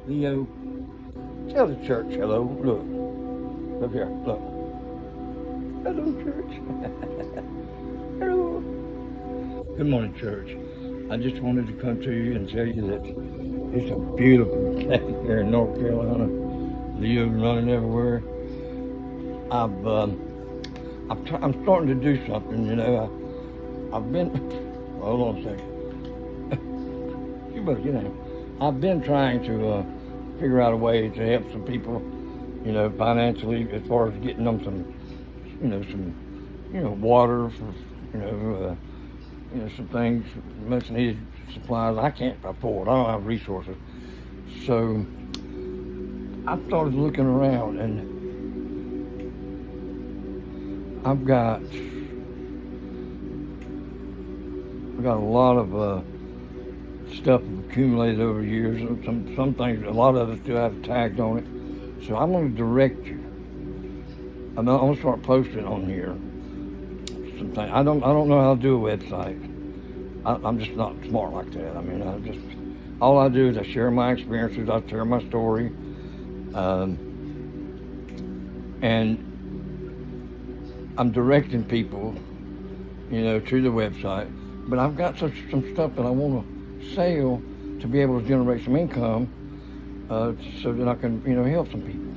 Leo, tell the church hello. Look. Look here. Look. Hello, church. Hello. Good morning, church. I just wanted to come to you and tell you that it's a beautiful day here in North Carolina. Leo running everywhere. I'm starting to do something, you know. I've been, hold on a second. You better get in. I've been trying to figure out a way to help some people, you know, financially, as far as getting them some water for, some things, much needed supplies. I can't afford. I don't have resources. So I started looking around, and I've got a lot of stuff accumulated over the years. Some things, a lot of it still have tags on it. So I'm going to direct you. I'm going to start posting on here. Something I don't know how to do a website. I'm just not smart like that. I mean, all I do is I share my experiences. I share my story, and I'm directing people, to the website. But I've got some stuff that I want to sell to be able to generate some income, so that I can, help some people.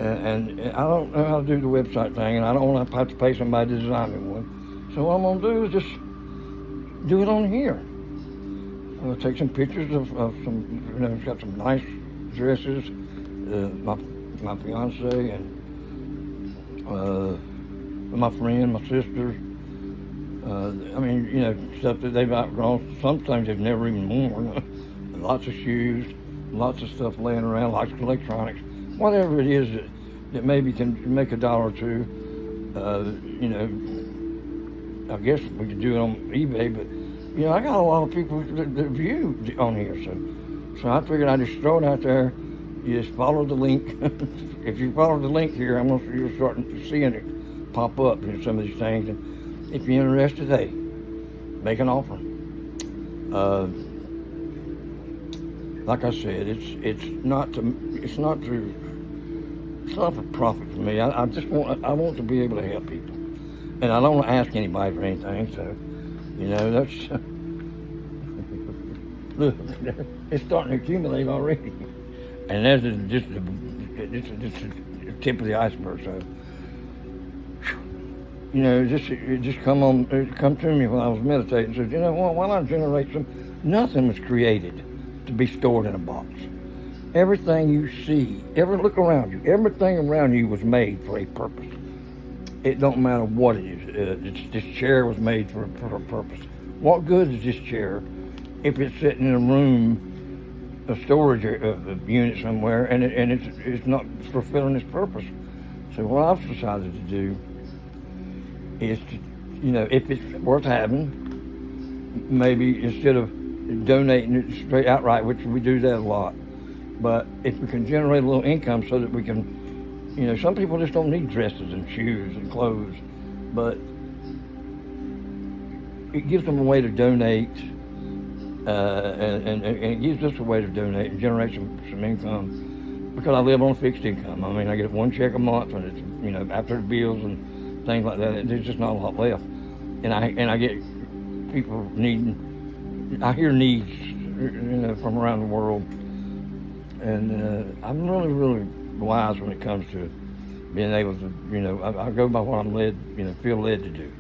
And I don't know how to do the website thing, and I don't want to have to pay somebody to design me one. So what I'm going to do is just do it on here. I'll take some pictures of some, it's got some nice dresses, my fiance and my friend, my sister. Stuff that they've outgrown. Some things they've never even worn. Lots of shoes, lots of stuff laying around, lots of electronics. Whatever it is that maybe can make $1 or $2. I guess we could do it on eBay, but I got a lot of people that view on here, so I figured I'd just throw it out there. You just follow the link. If you follow the link here, you'll start seeing it pop up in some of these things. And if you're interested, hey, make an offer. Like I said, it's not for profit for me. I want to be able to help people, and I don't want to ask anybody for anything. So, that's look, it's starting to accumulate already, and that's just the tip of the iceberg. So, it just come to me when I was meditating. Said, why not generate some? Nothing was created to be stored in a box. Everything you see, look around you, everything around you was made for a purpose. It don't matter what it is. This chair was made for a purpose. What good is this chair if it's sitting in a room, a storage unit somewhere, and it's not fulfilling its purpose? So what I've decided to do is to, if it's worth having, maybe instead of donating it straight outright, which we do that a lot, but if we can generate a little income so that we can, some people just don't need dresses and shoes and clothes, but it gives them a way to donate, and it gives us a way to donate and generate some income, because I live on fixed income. I mean, I get one check a month, and it's, after the bills and things like that, there's just not a lot left. And I get people needing, I hear needs, from around the world. And I'm really, really wise when it comes to being able to, I go by what I'm feel led to do.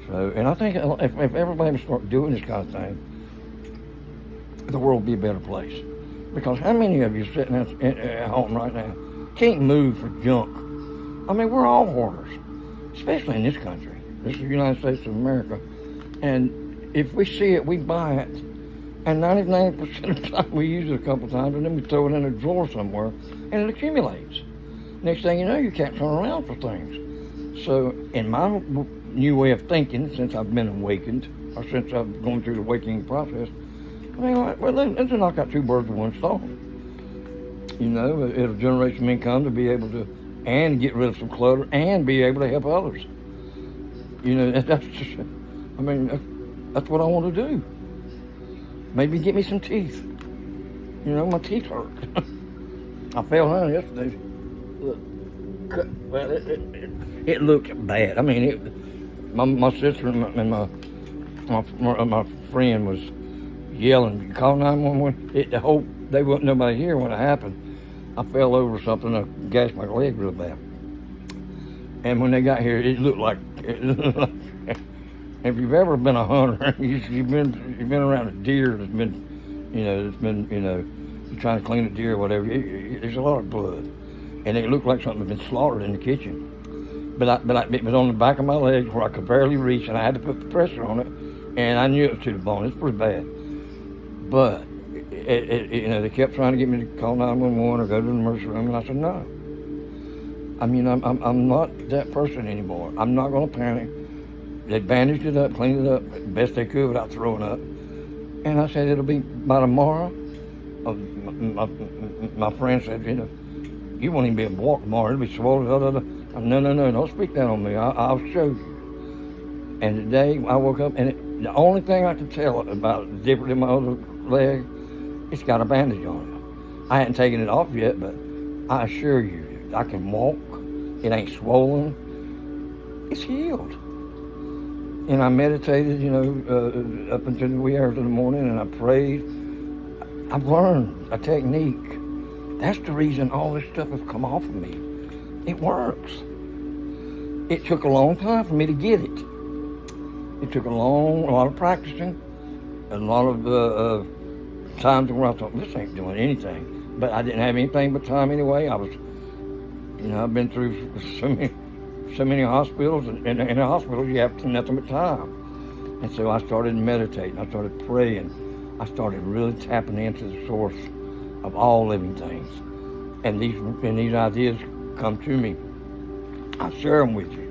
So, and I think if everybody would start doing this kind of thing, the world would be a better place. Because how many of you sitting at home right now can't move for junk? I mean, we're all hoarders, especially in this country. This is the United States of America. And if we see it, we buy it. And 99% of the time we use it a couple times, and then we throw it in a drawer somewhere, and it accumulates. Next thing you know, you can't turn around for things. So in my new way of thinking, since I've been awakened, or since I've gone through the awakening process, I mean, well, let's knock out two birds with one stone. It'll generate some income to be able to, and get rid of some clutter, and be able to help others. That's what I want to do. Maybe get me some teeth. My teeth hurt. I fell down yesterday. Look, well, it looked bad. I mean, my sister and my friend was yelling, "Call 911." I hope they wasn't nobody here when it happened. I fell over something. I gashed my leg real bad. And when they got here, it looked like. If you've ever been a hunter, you've been around a deer that's been, you're trying to clean a deer or whatever. There's a lot of blood, and it looked like something had been slaughtered in the kitchen. But it was on the back of my leg where I could barely reach, and I had to put the pressure on it, and I knew it was to the bone. It's pretty bad. But they kept trying to get me to call 911 or go to the emergency room, and I said no. I'm not that person anymore. I'm not going to panic. They bandaged it up, cleaned it up the best they could without throwing up. And I said, it'll be by tomorrow. My friend said, you won't even be able to walk tomorrow. It'll be swollen. No, don't speak that on me. I'll show you. And today I woke up, and the only thing I could tell about it different than my other leg, it's got a bandage on it. I hadn't taken it off yet, but I assure you, I can walk. It ain't swollen. It's healed. And I meditated, up until the wee hours of the morning, and I prayed. I've learned a technique. That's the reason all this stuff has come off of me. It works. It took a long time for me to get it. It took a lot of practicing, a lot of times where I thought, this ain't doing anything. But I didn't have anything but time anyway. I've been through so many hospitals, and in the hospitals you have nothing but time. And so I started meditating, I started praying, I started really tapping into the source of all living things. And these ideas come to me. I share them with you.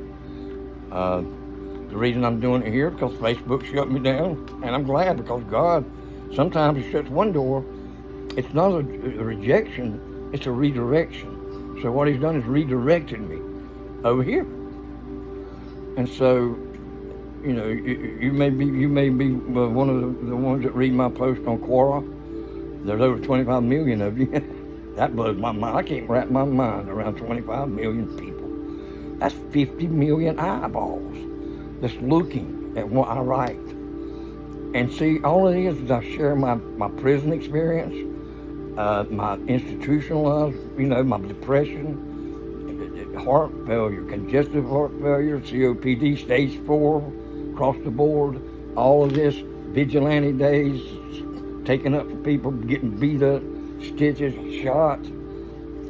The reason I'm doing it here is because Facebook shut me down, and I'm glad, because God, sometimes He shuts one door. It's not a rejection, it's a redirection. So what He's done is redirected me over here. And so, you may be one of the ones that read my post on Quora. There's over 25 million of you. That blows my mind. I can't wrap my mind around 25 million people. That's 50 million eyeballs that's looking at what I write. And see, all it is I share my prison experience, my institutionalized, my depression, heart failure, congestive heart failure, COPD, stage 4, across the board, all of this, vigilante days, taking up for people, getting beat up, stitches, shot.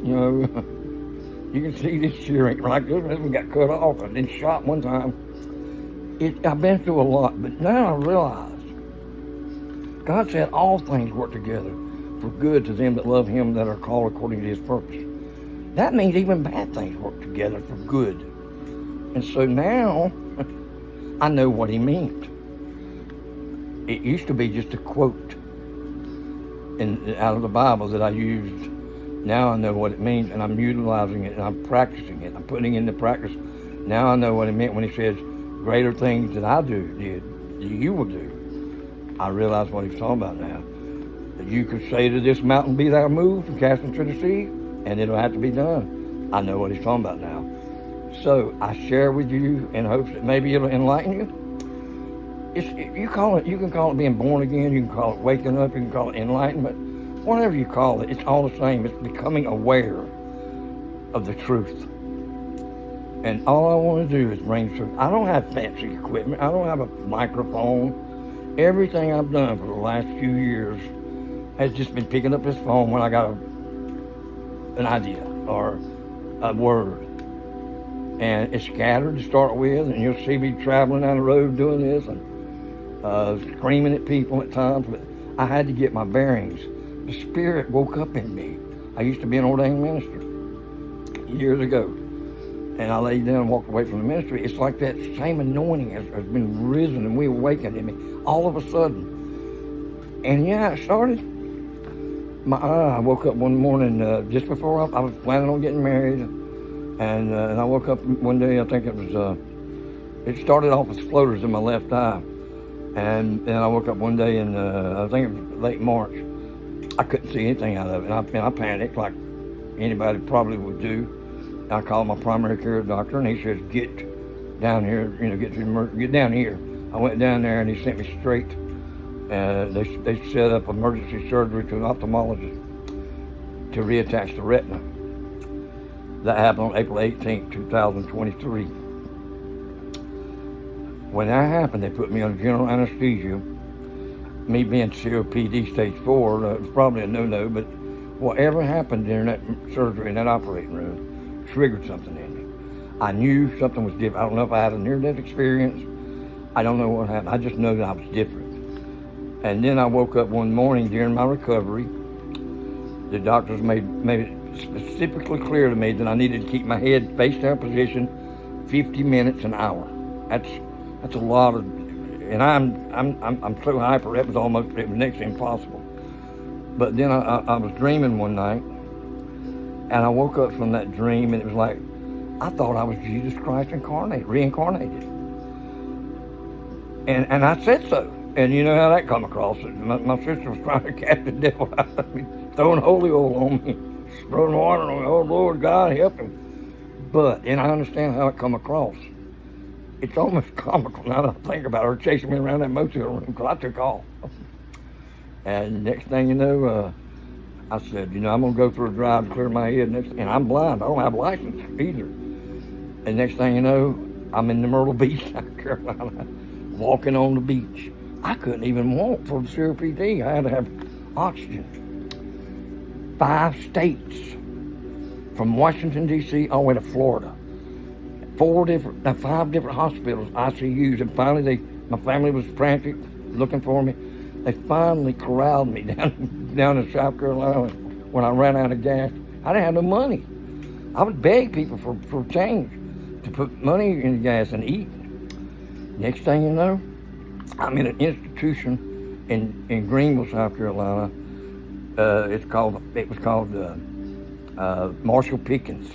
You can see this here ain't like this. This one got cut off and then shot one time. I've been through a lot, but now I realize God said all things work together for good to them that love Him, that are called according to His purpose. That means even bad things work together for good. And so now, I know what He meant. It used to be just a quote out of the Bible that I used. Now I know what it means, and I'm utilizing it, and I'm practicing it. I'm putting it into practice. Now I know what He meant when He says, greater things that I did, you will do. I realize what He's talking about now. That you could say to this mountain, be thou moved and cast into the sea, and it'll have to be done. I know what He's talking about now. So I share with you in hopes that maybe it'll enlighten you. You can call it being born again, you can call it waking up, you can call it enlightenment, whatever you call it, it's all the same. It's becoming aware of the truth. And all I want to do is bring truth. I don't have fancy equipment. I don't have a microphone. Everything I've done for the last few years has just been picking up this phone when I got an idea or a word. And it's scattered to start with, and you'll see me traveling down the road doing this and screaming at people at times, but I had to get my bearings. The Spirit woke up in me. I used to be an ordained minister years ago, and I laid down and walked away from the ministry. It's like that same anointing has been risen and reawakened in me all of a sudden. And yeah, it started. I woke up one morning just before I was planning on getting married, and I woke up one day. I think it started off with floaters in my left eye, and then I woke up one day in I think it was late March, I couldn't see anything out of it. And I panicked like anybody probably would do. I called my primary care doctor, and he says, get down here, get down here. I went down there, and he sent me straight. They set up emergency surgery to an ophthalmologist to reattach the retina. That happened on April 18th, 2023. When that happened, they put me under general anesthesia. Me being COPD stage 4, it was probably a no-no, but whatever happened during that surgery in that operating room triggered something in me. I knew something was different. I don't know if I had a near-death experience. I don't know what happened. I just know that I was different. And then I woke up one morning during my recovery. The doctors made it specifically clear to me that I needed to keep my head face down position 50 minutes an hour. That's a lot of, and I'm so hyper, it was next to impossible. But then I was dreaming one night, and I woke up from that dream, and it was like, I thought I was Jesus Christ reincarnated. And I said so. And you know how that come across. My sister was trying to cast the devil out of me, throwing holy oil on me, throwing water on me. Oh, Lord God, help him. And I understand how it come across. It's almost comical now that I think about her chasing me around that motel room because I took off. And next thing you know, I said, I'm going to go for a drive to clear my head. And I'm blind. I don't have a license either. And next thing you know, I'm in the Myrtle Beach, South Carolina, walking on the beach. I couldn't even walk for the COPD. I had to have oxygen. 5 states, from Washington, D.C. all the way to Florida. 5 different hospitals, ICUs, and finally my family was frantic looking for me. They finally corralled me down in South Carolina when I ran out of gas. I didn't have no money. I would beg people for change to put money in the gas and eat. Next thing you know, I'm in an institution in Greenville, South Carolina. It was called Marshall Pickens,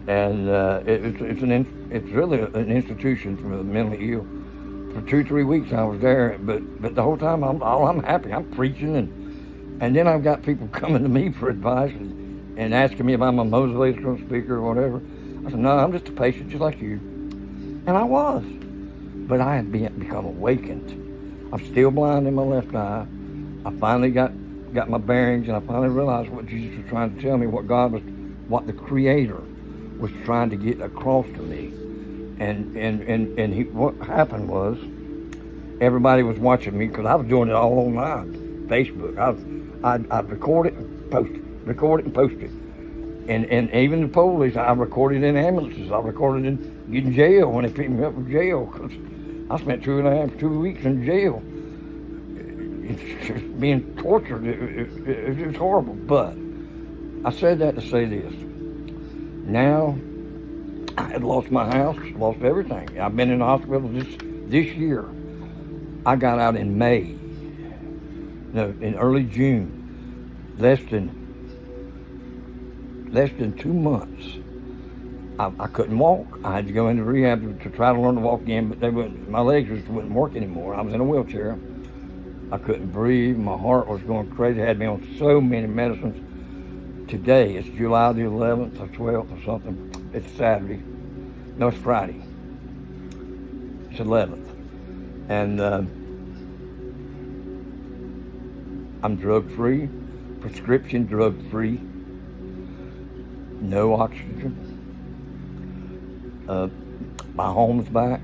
and it's really an institution for the mentally ill. For 2-3 weeks I was there, but the whole time I'm happy. I'm preaching, and then I've got people coming to me for advice and asking me if I'm a motivational speaker or whatever. I said, no, I'm just a patient just like you, and I was. But I had become awakened. I'm still blind in my left eye. I finally got my bearings, and I finally realized what Jesus was trying to tell me, what the Creator was trying to get across to me. And what happened was, everybody was watching me because I was doing it all online, Facebook. I'd record it and post it. And even the police, I recorded in ambulances. I recorded in jail when they picked me up from jail because I spent 2 weeks in jail. It's just being tortured. It was horrible. But I said that to say this. Now, I had lost my house, lost everything. I've been in the hospital this year. I got out in in early June, less than 2 months. I couldn't walk. I had to go into rehab to try to learn to walk again, but my legs just wouldn't work anymore. I was in a wheelchair. I couldn't breathe. My heart was going crazy. They had me on so many medicines. Today, it's July the 11th or 12th or something. It's Saturday. No, it's Friday. It's 11th. And I'm drug-free, prescription drug-free, no oxygen. My home's back.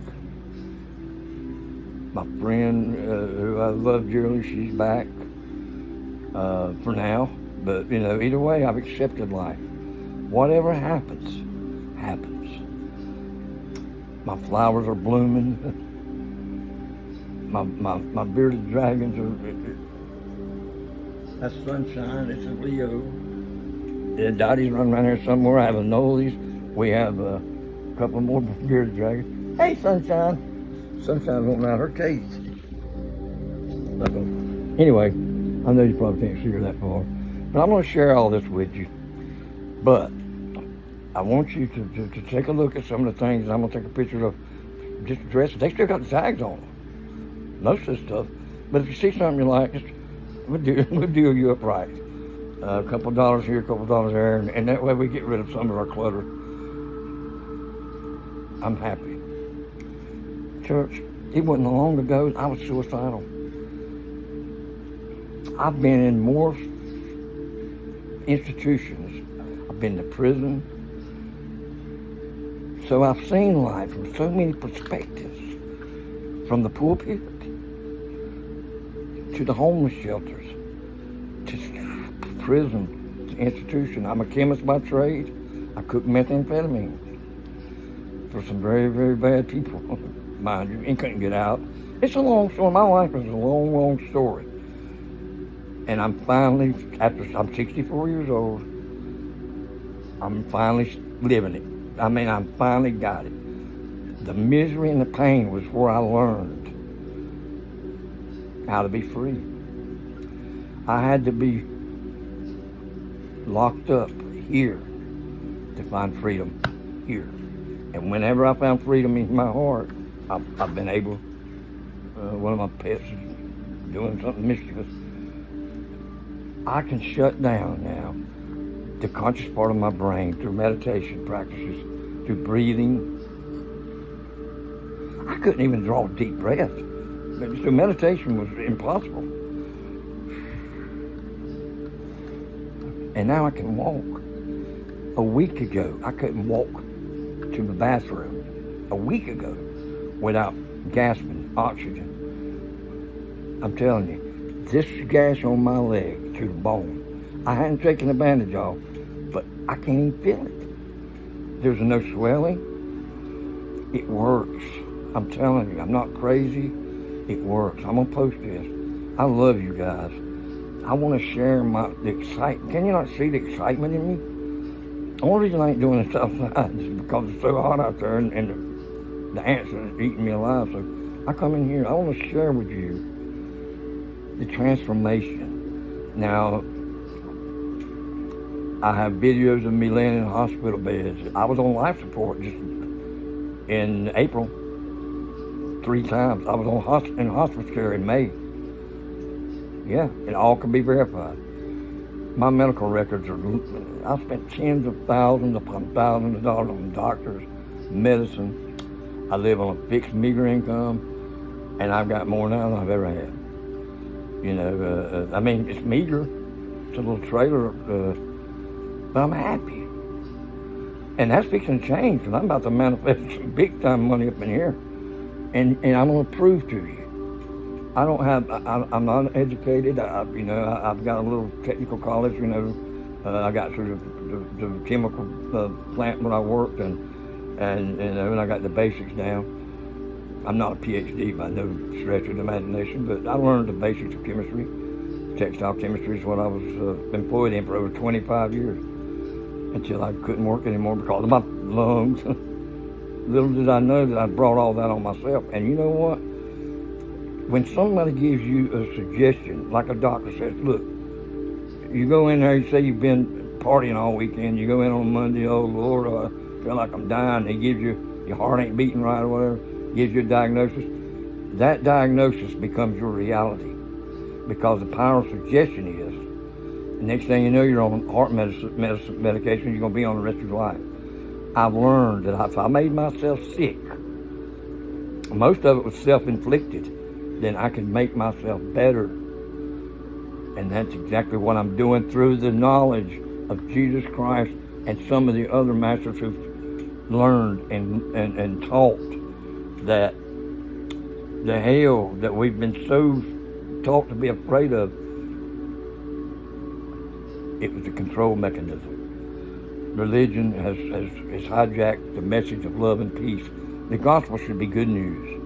My friend, who I love dearly, she's back for now. But, either way, I've accepted life. Whatever happens, happens. My flowers are blooming. My bearded dragons that's sunshine. It's a Leo. Dottie's running around here somewhere. I have a nollies. We have a couple more bearded dragons. Hey, Sunshine. Sunshine won't out her cage. Anyway, I know you probably can't see her that far, but I'm going to share all this with you. But I want you to take a look at some of the things. I'm going to take a picture of just dresses. They still got the tags on them. Most of the stuff. But if you see something you like, just We'll deal you up right. A couple of dollars here, a couple of dollars there, and that way we get rid of some of our clutter. I'm happy. Church, it wasn't long ago I was suicidal. I've been in more institutions. I've been to prison. So I've seen life from so many perspectives, from the pulpit to the homeless shelters, to prison, to institution. I'm a chemist by trade. I cook methamphetamine for some very, very bad people, mind you, and couldn't get out. It's a long story. My life is a long, long story. And I'm finally, after I'm 64 years old, I'm finally living it. I mean, I finally got it. The misery and the pain was where I learned how to be free. I had to be locked up here to find freedom here. And whenever I found freedom in my heart, I've been able, one of my pets is doing something mischievous. I can shut down now the conscious part of my brain through meditation practices, through breathing. I couldn't even draw a deep breath. So meditation was impossible. And now I can walk. A week ago, I couldn't walk to the bathroom. A week ago, without gasping oxygen. I'm telling you, this gash on my leg to the bone, I hadn't taken the bandage off, but I can't even feel it. There's no swelling. It works. I'm telling you, I'm not crazy. It works. I'm gonna post this. I love you guys. I want to share the excitement. Can you not see the excitement in me? The only reason I ain't doing this outside is because it's so hot out there and the ants are eating me alive. So I come in here. I want to share with you the transformation. Now, I have videos of me laying in hospital beds. I was on life support just in April 3 times. I was in hospice care in May. Yeah, it all can be verified. My medical records are, I spent tens of thousands upon thousands of dollars on doctors, medicine. I live on a fixed meager income, and I've got more now than I've ever had. You know, I mean, it's meager. It's a little trailer, but I'm happy. And that's fixing to change, because I'm about to manifest some big time money up in here. And I'm going to prove to you. I'm not educated. I've got a little technical college, I got through the chemical plant when I worked, and I got the basics down. I'm not a PhD by no stretch of the imagination, but I learned the basics of chemistry. Textile chemistry is what I was employed in for over 25 years, until I couldn't work anymore because of my lungs. Little did I know that I brought all that on myself. And you know what? When somebody gives you a suggestion, like a doctor says, look, you go in there, you say you've been partying all weekend, you go in on Monday, oh Lord, I feel like I'm dying. He gives you, your heart ain't beating right or whatever, gives you a diagnosis. That diagnosis becomes your reality, because the power of suggestion is, the next thing you know, you're on heart medication, you're going to be on the rest of your life. I've learned that if I made myself sick, most of it was self-inflicted, then I can make myself better. And that's exactly what I'm doing through the knowledge of Jesus Christ and some of the other masters who've learned and taught that the hell that we've been so taught to be afraid of, it was a control mechanism. Religion has hijacked the message of love and peace. The gospel should be good news.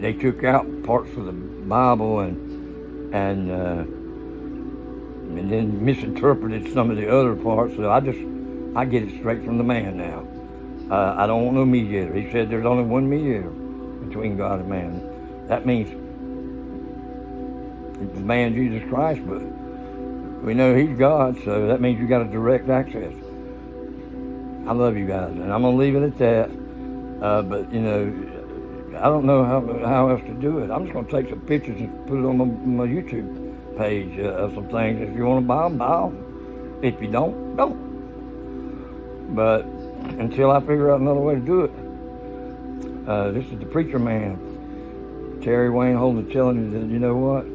They took out parts of the Bible and then misinterpreted some of the other parts. So I get it straight from the man now. I don't want no mediator. He said there's only one mediator between God and man. That means the man Jesus Christ, but we know he's God, so that means you got a direct access. I love you guys, and I'm gonna leave it at that. But I don't know how else to do it. I'm just going to take some pictures and put it on my YouTube page of some things. If you want to buy them, buy them. If you don't, don't. But until I figure out another way to do it, this is the preacher man, Terry Wayne Holden, telling you that, you know what?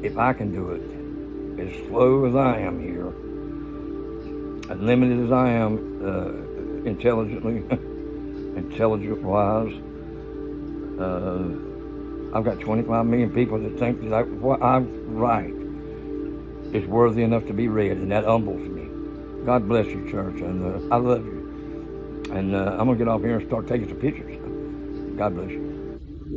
If I can do it, as slow as I am here, as limited as I am intelligent-wise, I've got 25 million people that think that what I write is worthy enough to be read, and that humbles me. God bless you, church, and I love you. And I'm going to get off here and start taking some pictures. God bless you.